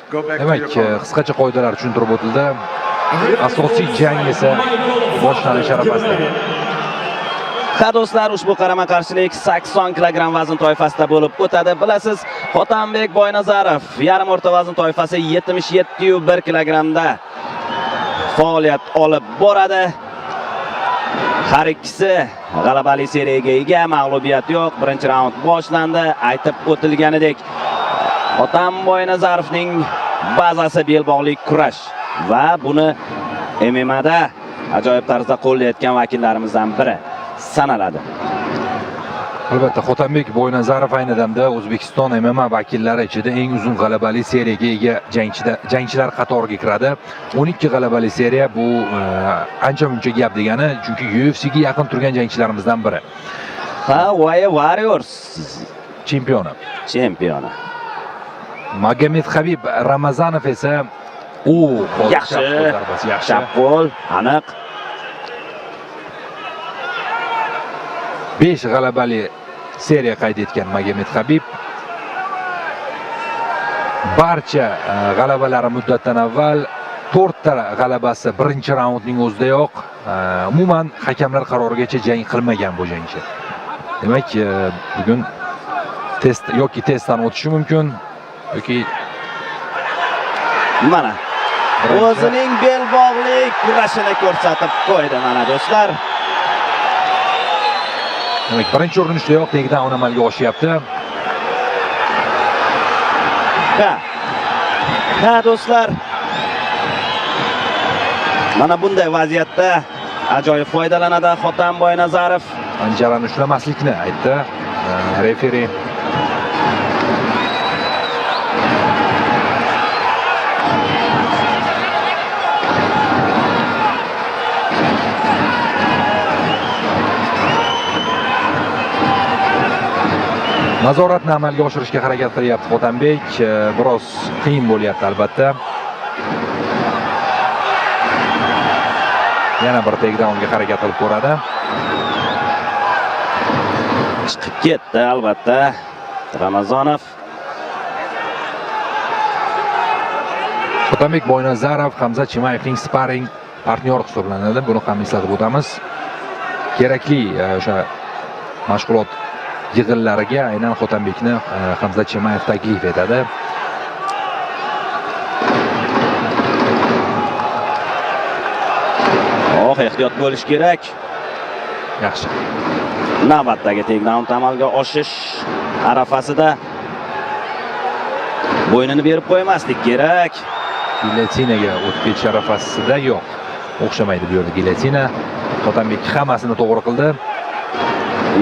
Demak, qisqacha qoidalar tushuntirib o'tildi. Asosiy jang esa boshlanish arafasida. Ha do'stlar, ushbu qarama-qarshilik 80 kilogramm vazn toifasida bo'lib o'tadi. Bilasiz, Hotanbek Boynazarov yarim o'rta vazn toifasi 77,1 kilogrammda faoliyat olib boradi. Har ikkisi g'alabali seriyaga ega, mag'lubiyat yo'q. Birinchi raund boshlandi. Aytib o'tilganidek, Hotam Boynazarovning bazasi belbog'lik kurash va buni MMA'da ajoyib tarzda qo'llayotgan vakillarimizdan biri sanaladi. Albatta, Hotanbek Boynazarov ayni damda O'zbekiston MMA vakillari ichida eng uzun g'alabali seriyaga ega jangchilar qatoriga kiradi. 12 g'alabali seriya bu ancha-muncha gap degani, chunki UFC'ga yaqin turgan jangchilarimizdan biri. Ha, Warriors chempioni. Magomed Habib Ramazanov esa yaxshi qo'l, aniq. 5 g'alabali seriya qayd etgan Magomed Habib. Barcha g'alabalari muddatdan avval, 4 ta g'alabasi birinchi raundning o'zidayoq, umuman hakamlar qarorigacha jang qilmagan bu jangchi. Demak, bugun testdan o'tishi mumkin yoki mana o'zining belbog'lik kurashini ko'rsatib qo'ydi mana do'stlar. Demak, birinchi urinishdayoq takedown amalga oshyapti. Ha do'stlar. Mana bunday vaziyatda ajoyib foydalanadi Hotam Boynazarov. Panjarani ushlamaslikni aytdi referi. Nazoratni amalga oshirishga harakat qilyapti Hotanbek. Biroz qiyin bo'lyapti albatta. Yana bir takedownga harakat qilib ko'radi. Chiqib ketdi albatta Ramazonov. Hotanbek Boynazarov Hamza Chimayevning sparring partnyor hisoblanadi. Buni ham eslatib o'tamiz. Kerakli o'sha mashg'ulot yig'inlariga aynan Hotanbekni Hamza Chimayev taklif etadi. Ehtiyot bo'lish kerak. Yaxshi. Navbatdagi takedown amalga oshish arafasida bo'ynini berib qo'ymaslik kerak. Gilotinaga o'tib ketish arafasida yo'q. O'xshamaydi bu yerda gilotina. Hotanbek hammasini to'g'ri qildi.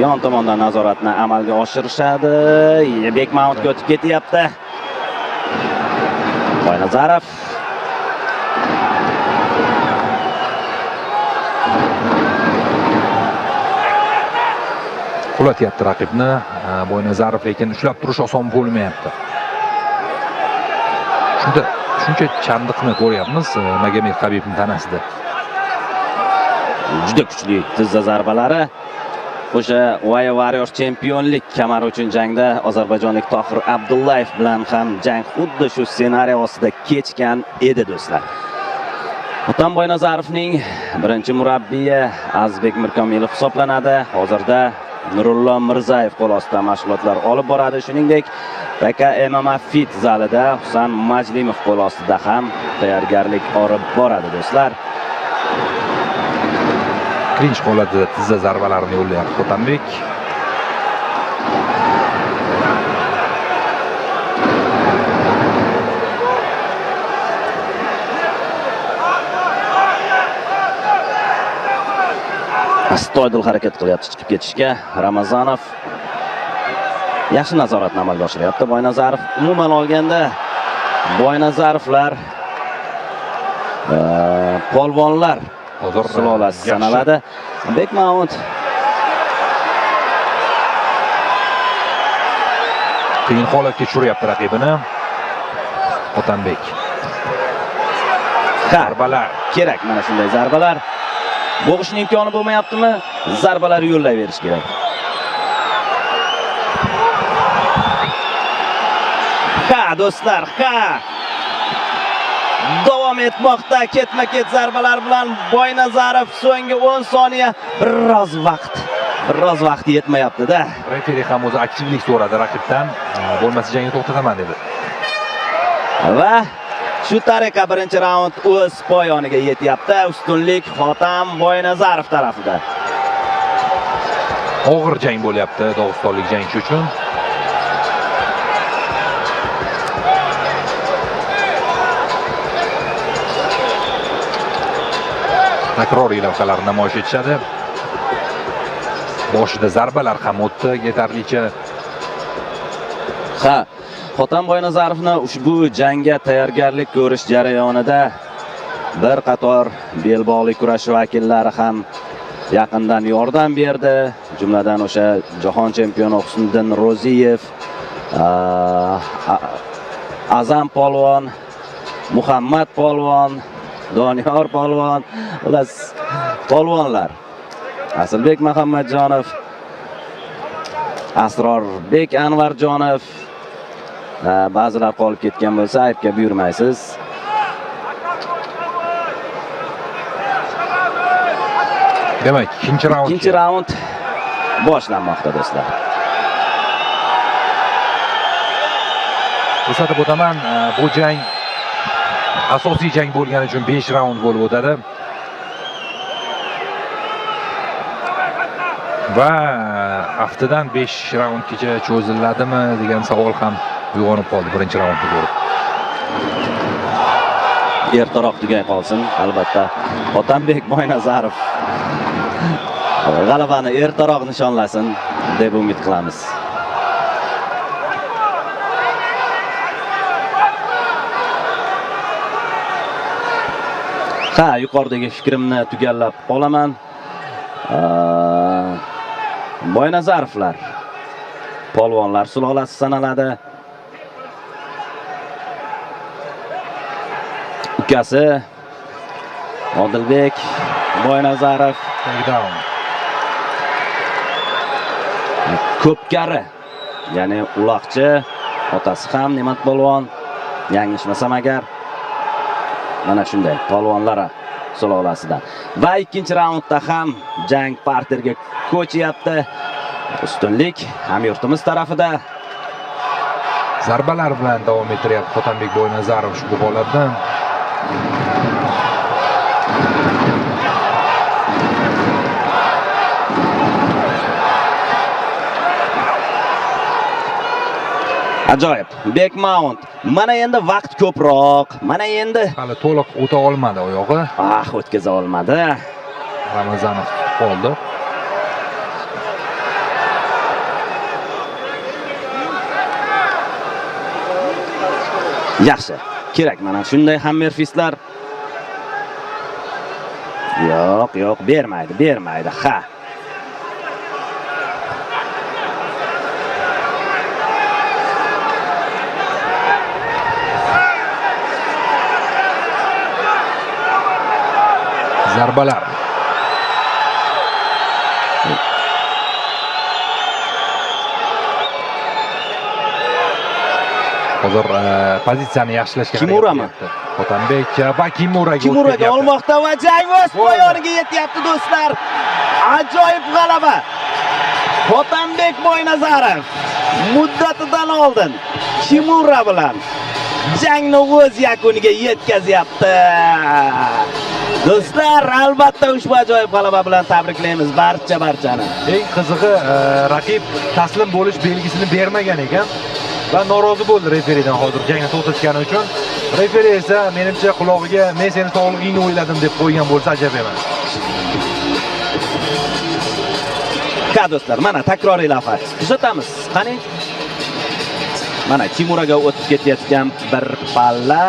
Yon tomondan nazoratni amalga oshirishadi. Bekmountga o'tib ketyapti. Boynazarov qulatyapti raqibni. Boynazarov lekin ushlab turish oson bo'lmayapti. Shuncha chandiqni ko'ryapmiz Magomed Habibning tanasida. Juda kuchli tizza zarbalari. O'sha Warriors chempionlik kamari uchun jangda ozarbayjonlik Tohir Abdullayev bilan ham jang xuddi shu ssenariy ostida kechgan edi do'stlar. Hotam Boynazarovning birinchi murabbiyi Azizbek Mirkomilov hisoblanadi. Hozirda Nurullo Mirzayev qo'l ostida mashg'ulotlar olib boradi. Shuningdek, Taka MMA Fit zalida Husan Majlimov qo'l ostida ham tayyorgarlik olib boradi do'stlar. Klinch holatida tizza zarbalarini yo'llayapti Hotanbek. Astoydil harakat qilyapti chiqib ketishga. Ramazonov yaxshi nazoratni amalga oshiryapti. Boynazarov umuman olganda Boynazarovlar polvonlar sulolasi sanaladi. Bekmount qiyin holatga tushiryapti raqibini. Hotanbek. Zarbalar kerak, mana shunday zarbalar. Bo'g'ishning imkoni bo'lmayaptimi? Zarbalar yo'llayverish kerak. Ha do'stlar, ha! davom etmoqda. Ketma-ket zarbalar bilan Boynazarov so'nggi 10 soniya biroz vaqt yetmayapti-da. Referi ham o'zi aktivlik so'radi raqibdan. Bo'lmasa jangni to'xtataman dedi. Va shu tariqa birinchi raund o'z poyoniga yetyapti. Ustunlik Hotam Boynazarov tarafida. Og'ir jang bo'lyapti dog'istonlik jangchi uchun. Takroriy lavhalar namoyish etishadi. Boshida zarbalar ham o'tdi yetarlicha. Hotam Boynazarovni ushbu jangga tayyorgarlik ko'rish jarayonida bir qator belbog'li kurash vakillari ham yaqindan yordam berdi. Jumladan o'sha jahon chempioni Husniddin Ro'ziyev, Azam polvon, Muhammad polvon, Doniyor polvon, ular polvonlar. Asilbek Muhammadjonov, Asrorbek Anvarjonov, ba'zilar qolib ketgan bo'lsa aybga buyurmaysiz. Demak, ikkinchi raund boshlanmoqda do'stlar. Eslatib o'taman, bu jang asosiy jang bo'lgani uchun 5 raund bo'lib o'tadi. Va haftadan 5 raundgacha cho'ziladimi degan savol ham uyg'onib qoldi birinchi raundni ko'rib. Ertaroq tugay qolsin, albatta. Otambek Boynazarov g'alabani ertaroq nishonlasin deb umid qilamiz. Yuqoridagi fikrimni tugallab qolaman. Boynazarovlar polvonlar sulolasi sanaladi. Ukasi Odilbek Boynazarov takedown. Ko'pkari, ya'ni uloqchi, otasi ham Ne'mat polvon, yanglishmasam agar. Mana shunday polvonlar sulolasidan. Va ikkinchi raundda ham jang parterga ko'chyapti. Ustunlik hamyurtimiz tarafida. Zarbalar bilan davom ettiryapti Otambek Boynazarov ushbu holatdan. Ajoyib. Back mount. Mana endi vaqt ko'proq. Mana endi hali to'liq o'ta olmadi oyog'i. O'tkaza olmadi. Ramazanov qoldi. Yaxshi. Kerak mana shunday hammer fistlar. Yo'q, bermaydi. Zarbalar. Hozir pozitsiyani yaxshilashga Kimurami? Otambek va Kimuraga olmoqda va jang o'z poyoniga yetyapti do'stlar. Ajoyib g'alaba. Otambek Boynazarov muddatidan oldin Kimura bilan jangni o'z yakuniga yetkazyapti. Do'stlar, albatta ushbu ajoyib g'alaba bilan tabriklaymiz barchani. Eng qizig'i, raqib taslim bo'lish belgisini bermagan ekan va norozi bo'ldi referidan hozir jangni to'xtatgani uchun. Referi esa menimcha qulog'iga "Men seni sog'lig'ingni o'yladim" deb qo'ygan bo'lsa ajab emas. Do'stlar, mana takroriy lavha kuzatamiz. Qani? Mana Kimuraga o'tib ketayotgan bir palla.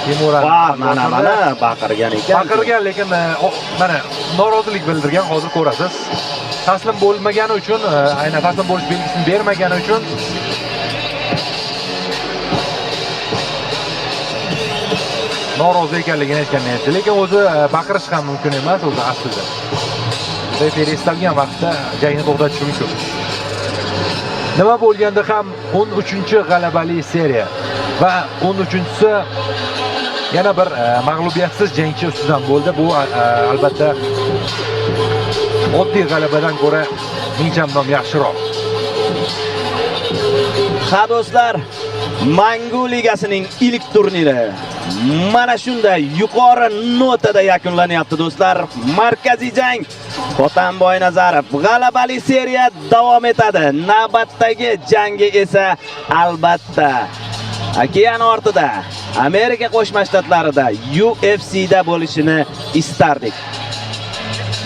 Kimura mana baqirgan ekan. Baqirgan, lekin mana norozilik bildirgan, hozir ko'rasiz. Taslim bo'lmagani uchun, aynan taslim bo'lish belgisini bermagani uchun norozi ekanligini aytganman edi. Lekin o'zi baqirish ham mumkin emas o'zi aslida. Referi istalgan vaqtda jangni to'xtatishi mumkin. Nima bo'lganda ham 13-g'alabali seriya va 13-si yana bir mag'lubiyatsiz jangchi ustidan bo'ldi. Bu albatta oddiy g'alabadan ko'ra ming chandon yaxshiroq. Ha do'stlar, Mangu Ligasining ilk turniri mana shunday yuqori notada yakunlanyapti do'stlar. Markaziy jang Hotamboy Nazarov g'alabali seriya davom etadi. Navbatdagi jangi esa albatta okean ortida Amerika Qo'shma Shtatlarida UFC'da bo'lishini istardik.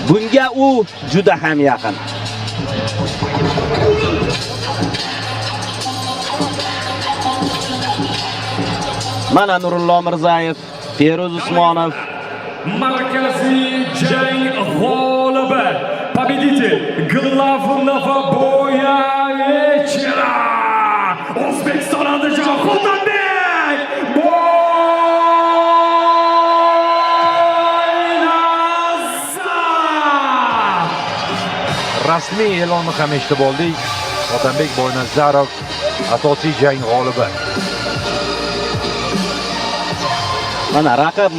Bunga u juda ham yaqin. Mana Nurullo Mirzayev, Feruz Usmonov. Markaziy jang g'olibi, победитель главного boya вечера O'zbekiston Andijon Hotabek Boynazarov. Rasmiy e'lonni ham eshitib oldik. Hotabek Boynazarov asosiy jang g'olibi. Mana raqib